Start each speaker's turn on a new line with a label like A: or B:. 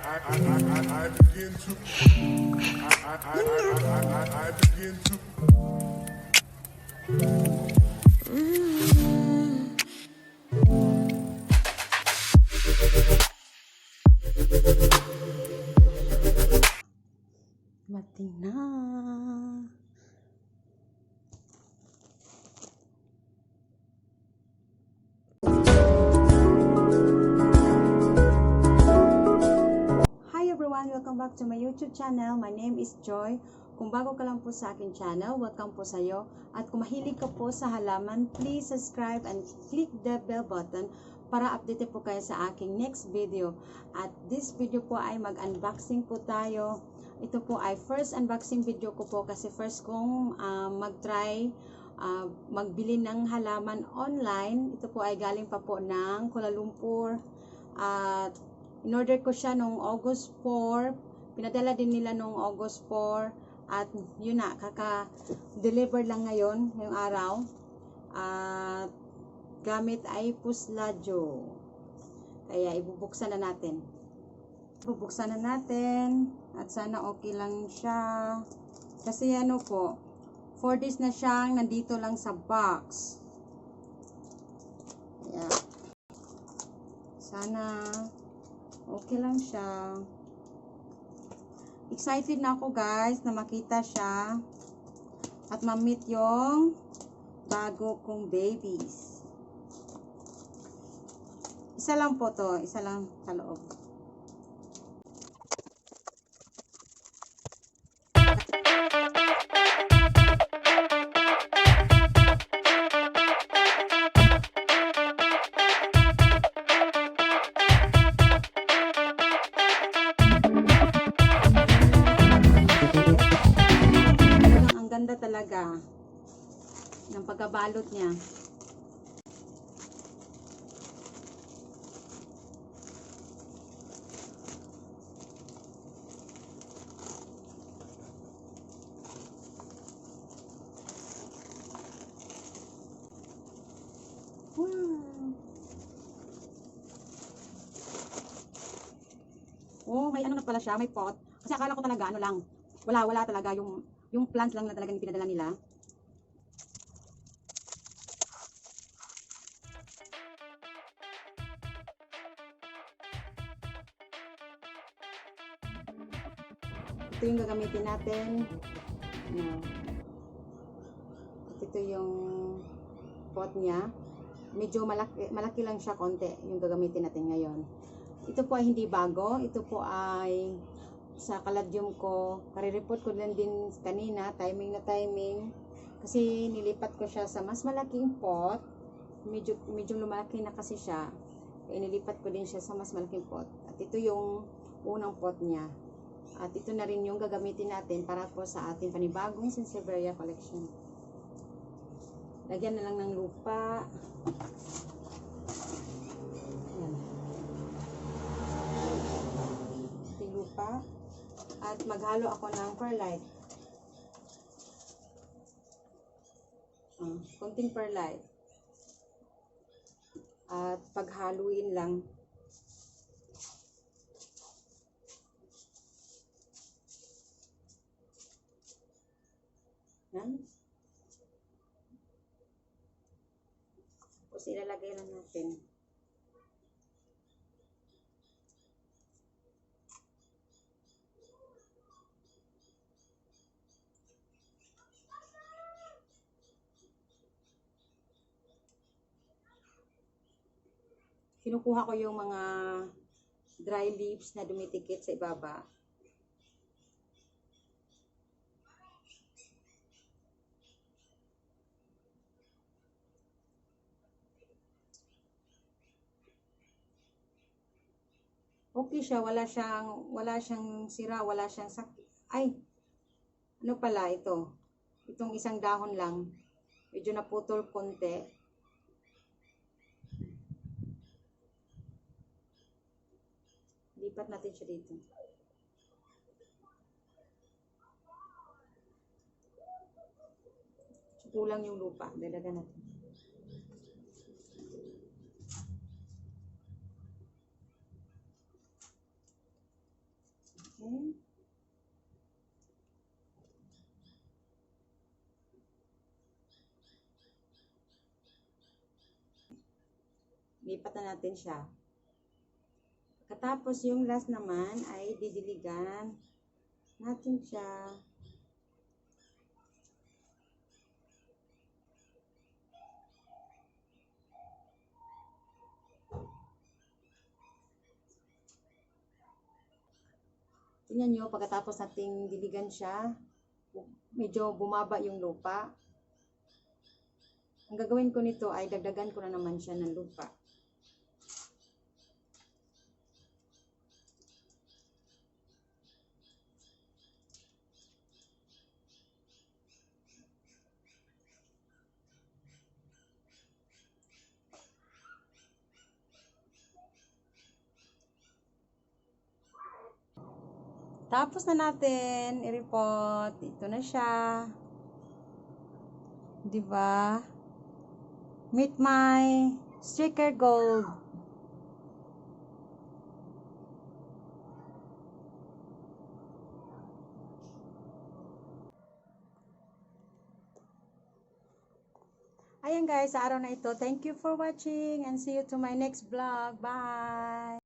A: Mati na. Hi everyone! Welcome back to my YouTube channel. My name is Joy. Kung bago ka lang po sa akin channel, welcome po sa iyo. At kung mahilig ka po sa halaman, please subscribe and click the bell button para update po kayo sa aking next video. At this video po ay mag-unboxing po tayo. Ito po ay first unboxing video ko po kasi first kong mag-try magbili ng halaman online. Ito po ay galing pa po ng Kuala Lumpur. At in-order ko siya noong August 4. Pinadala din nila noong August 4. At yun na, kaka-deliver lang ngayon, ngayong araw. At gamit ay pusladyo. Kaya ibubuksan na natin. Bubuksan na natin. At sana okay lang siya. Kasi ano po, 4 days na siyang nandito lang sa box. Kaya, sana okay lang siya. Excited na ako guys na makita siya. At ma-meet yung bago kong babies. Isa lang po to. Isa lang sa loob. Ganda talaga ng pagkabalot niya. Oh, may ano na pala siya, may pot. Kasi akala ko talaga ano lang. Wala talaga yung plants lang na talagang pinadala nila. Ito yung gagamitin natin. At ito yung pot niya. Medyo malaki lang siya konti yung gagamitin natin ngayon. Ito po ay hindi bago. Ito po ay sa kaladyum ko. Karireport ko din kanina. Timing na timing. Kasi nilipat ko siya sa mas malaking pot. Medyo lumalaki na kasi siya. Kaya nilipat ko din siya sa mas malaking pot. At ito yung unang pot niya. At ito na rin yung gagamitin natin para po sa ating panibagong Sensevieria collection. Lagyan na lang ng lupa. Ayan. Ito yung lupa. At maghalo ako ng perlite. Konting perlite. At paghaluin lang. Yan. Tapos ilalagay lang natin. Kinukuha ko yung mga dry leaves na dumitikit sa ibaba. Okay siya, wala siyang sira, wala siyang sakit. Ay, ano pala ito? Itong isang dahon lang. Medyo naputol konti. Lipat natin siya dito. Kulang yung lupa. Dalaga natin. lipat na natin siya. Katapos yung last naman ay didiligan natin siya. Tingnan nyo, pagkatapos nating diligan siya, medyo bumaba yung lupa. Ang gagawin ko nito ay dagdagan ko na naman siya ng lupa. Tapos na natin i-repot. Ito na siya. 'Di ba? Meet my Streakergold. Ayan guys, sa araw na ito, thank you for watching and see you to my next vlog. Bye!